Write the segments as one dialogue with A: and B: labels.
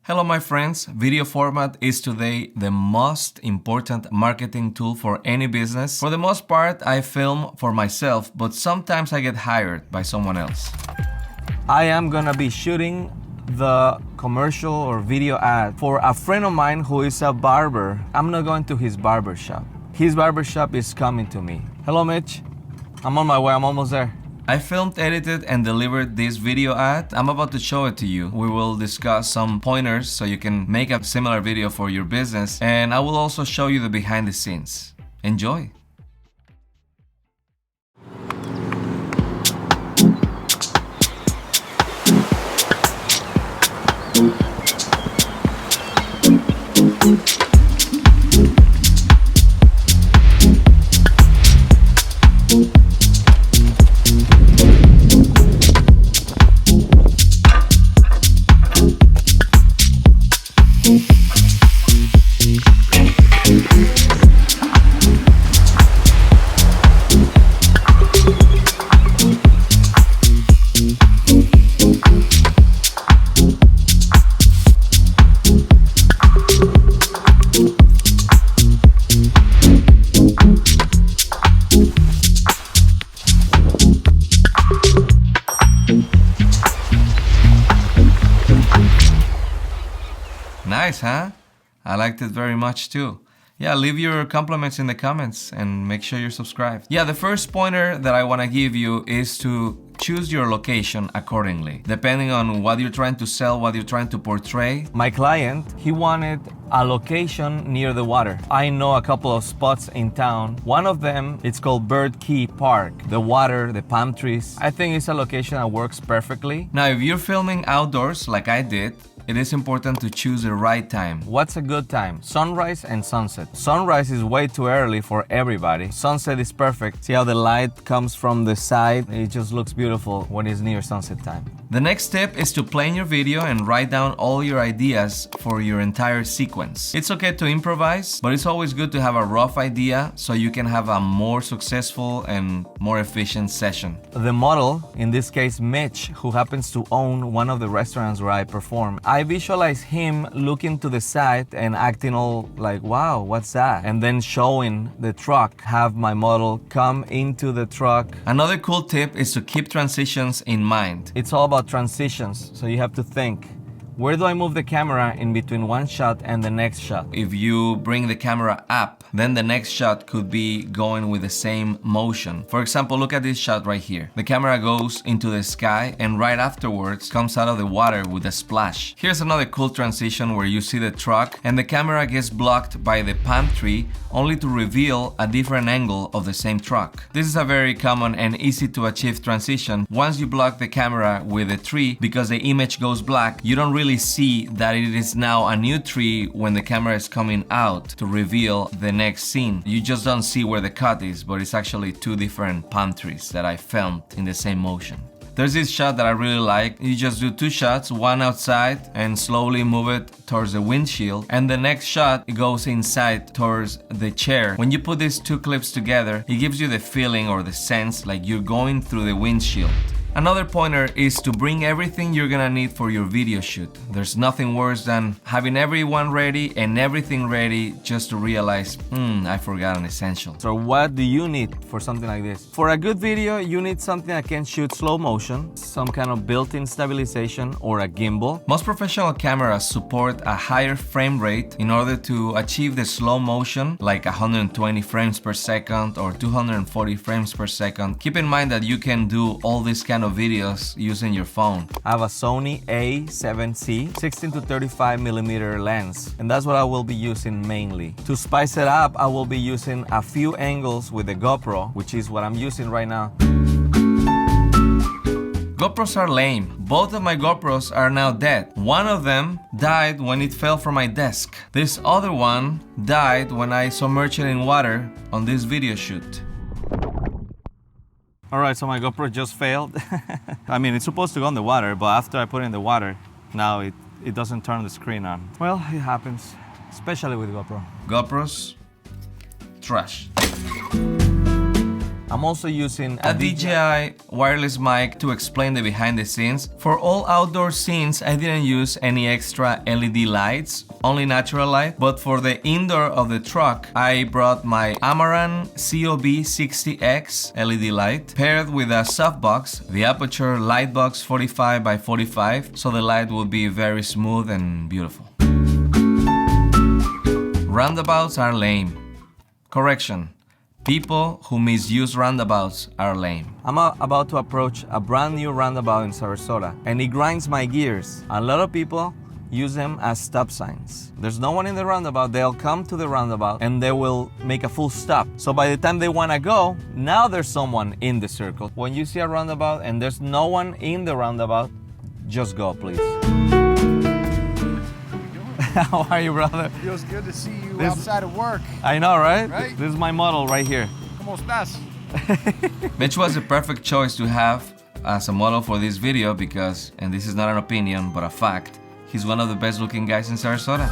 A: Hello my friends, video format is today the most important marketing tool for any business. For the most part, I film for myself, but sometimes I get hired by someone else. I am gonna be shooting the commercial or video ad for a friend of mine who is a barber. I'm not going to his barber shop. His barber shop is coming to me. Hello Mitch, I'm on my way, I'm almost there. I filmed, edited, and delivered this video ad. I'm about to show it to you. We will discuss some pointers so you can make a similar video for your business, and I will also show you the behind the scenes. Enjoy! Nice, huh? I liked it very much too. Yeah, leave your compliments in the comments and make sure you're subscribed. Yeah, the first pointer that I want to give you is to choose your location accordingly, depending on what you're trying to sell, what you're trying to portray. My client, he wanted a location near the water. I know a couple of spots in town. One of them, it's called Bird Key Park. The water, the palm trees. I think it's a location that works perfectly. Now, if you're filming outdoors like I did, it is important to choose the right time. What's a good time? Sunrise and sunset. Sunrise is way too early for everybody. Sunset is perfect. See how the light comes from the side? It just looks beautiful when it's near sunset time. The next step is to plan your video and write down all your ideas for your entire sequence. It's okay to improvise, but it's always good to have a rough idea so you can have a more successful and more efficient session. The model, in this case Mitch, who happens to own one of the restaurants where I perform, I visualize him looking to the side and acting all like, wow, what's that? And then showing the truck, have my model come into the truck. Another cool tip is to keep transitions in mind. It's all about transitions, so you have to think, where do I move the camera in between one shot and the next shot? If you bring the camera up, then the next shot could be going with the same motion. For example, look at this shot right here. The camera goes into the sky and right afterwards comes out of the water with a splash. Here's another cool transition where you see the truck and the camera gets blocked by the palm tree only to reveal a different angle of the same truck. This is a very common and easy to achieve transition. Once you block the camera with a tree, because the image goes black, you don't really see that it is now a new tree when the camera is coming out to reveal the next scene. You just don't see where the cut is, but it's actually two different palm trees that I filmed in the same motion. There's this shot that I really like. You just do two shots, one outside and slowly move it towards the windshield, and the next shot it goes inside towards the chair. When you put these two clips together, it gives you the feeling or the sense like you're going through the windshield. Another pointer is to bring everything you're gonna need for your video shoot. There's nothing worse than having everyone ready and everything ready just to realize, I forgot an essential. So what do you need for something like this? For a good video, you need something that can shoot slow motion, some kind of built-in stabilization or a gimbal. Most professional cameras support a higher frame rate in order to achieve the slow motion, like 120 frames per second or 240 frames per second. Keep in mind that you can do all this kind of videos using your phone. I have a Sony A7C 16 to 35 millimeter lens, and that's what I will be using mainly. To spice it up, I will be using a few angles with the GoPro, which is what I'm using right now. GoPros are lame. Both of my GoPros are now dead. One of them died when it fell from my desk. This other one died when I submerged it in water on this video shoot. Alright, so my GoPro just failed. I mean, it's supposed to go in the water, but after I put it in the water, now it doesn't turn the screen on. Well, it happens, especially with GoPro. GoPros, trash. I'm also using a DJI wireless mic to explain the behind the scenes. For all outdoor scenes, I didn't use any extra LED lights, only natural light. But for the indoor of the truck, I brought my Amaran COB60X LED light paired with a softbox, the Aperture Lightbox 45 by 45, so the light will be very smooth and beautiful. Roundabouts are lame. Correction. People who misuse roundabouts are lame. I'm about to approach a brand new roundabout in Sarasota, and it grinds my gears. A lot of people use them as stop signs. There's no one in the roundabout, they'll come to the roundabout and they will make a full stop. So by the time they want to go, now there's someone in the circle. When you see a roundabout and there's no one in the roundabout, just go, please. How are you, brother?
B: Feels good to see you outside of work.
A: I know, right?
B: Right?
A: This is my model right here.
B: ¿Cómo estás?
A: Mitch was the perfect choice to have as a model for this video because, and this is not an opinion, but a fact, he's one of the best looking guys in Sarasota.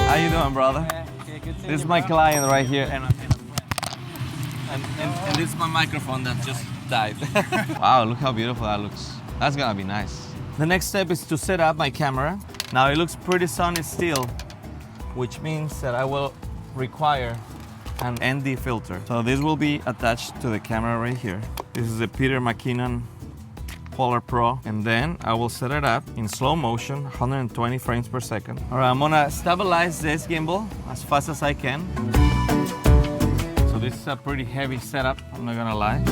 A: How you doing, brother? This is my client right here. And this is my microphone that just died. Wow, look how beautiful that looks. That's gonna be nice. The next step is to set up my camera. Now it looks pretty sunny still, which means that I will require an ND filter. So this will be attached to the camera right here. This is a Peter McKinnon Polar Pro, and then I will set it up in slow motion, 120 frames per second. All right, I'm gonna stabilize this gimbal as fast as I can. So this is a pretty heavy setup, I'm not gonna lie.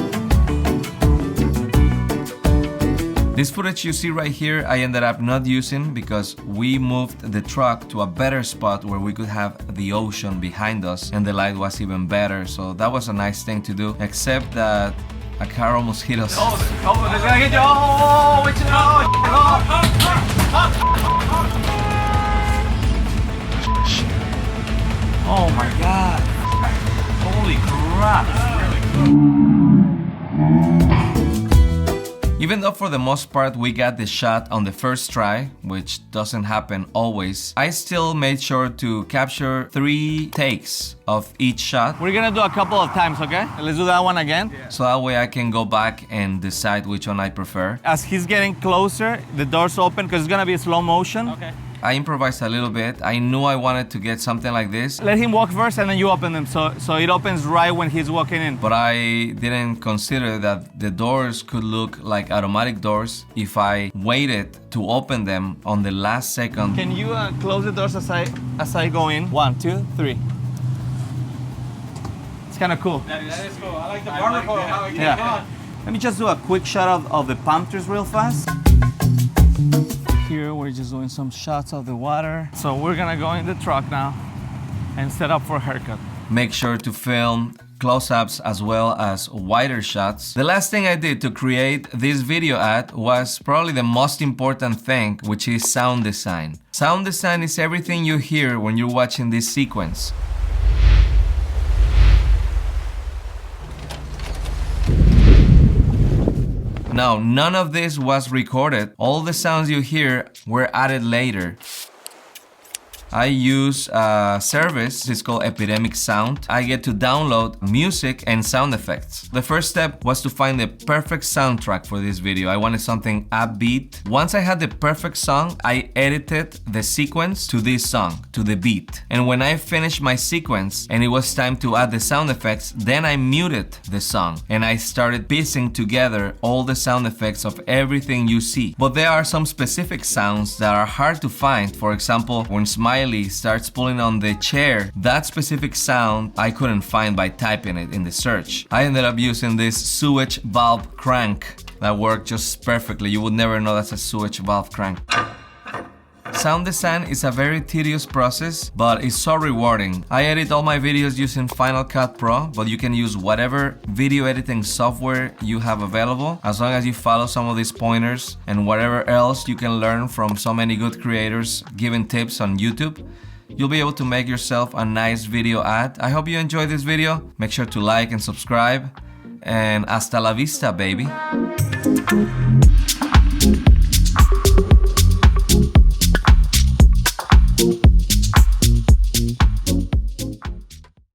A: This footage you see right here, I ended up not using because we moved the truck to a better spot where we could have the ocean behind us and the light was even better. So that was a nice thing to do, except that a car almost hit us. Oh, they're gonna get you. Oh my God. Holy crap. Even though for the most part we got the shot on the first try, which doesn't happen always, I still made sure to capture 3 takes of each shot. We're gonna do a couple of times, okay? Let's do that one again. Yeah. So that way I can go back and decide which one I prefer. As he's getting closer, the doors open because it's gonna be slow motion. Okay. I improvised a little bit. I knew I wanted to get something like this. Let him walk first and then you open them, so it opens right when he's walking in. But I didn't consider that the doors could look like automatic doors if I waited to open them on the last second. Can you close the doors as I go in? 1, 2, 3. It's kind of cool. That is cool. I like the barber pole. Yeah. Let me just do a quick shot of the palm trees real fast. Here we're just doing some shots of the water. So we're gonna go in the truck now and set up for a haircut. Make sure to film close-ups as well as wider shots. The last thing I did to create this video ad was probably the most important thing, which is sound design. Sound design is everything you hear when you're watching this sequence. Now, none of this was recorded. All the sounds you hear were added later. I use a service, it's called Epidemic Sound. I get to download music and sound effects. The first step was to find the perfect soundtrack for this video. I wanted something upbeat. Once I had the perfect song, I edited the sequence to this song, to the beat. And when I finished my sequence and it was time to add the sound effects, then I muted the song and I started piecing together all the sound effects of everything you see. But there are some specific sounds that are hard to find. For example, when Smiley starts pulling on the chair, that specific sound I couldn't find by typing it in the search. I ended up using this sewage valve crank that worked just perfectly. You would never know that's a sewage valve crank. Sound design is a very tedious process, but it's so rewarding. I edit all my videos using Final Cut Pro, but you can use whatever video editing software you have available, as long as you follow some of these pointers and whatever else you can learn from so many good creators giving tips on YouTube. You'll be able to make yourself a nice video ad. I hope you enjoyed this video. Make sure to like and subscribe, and hasta la vista, baby.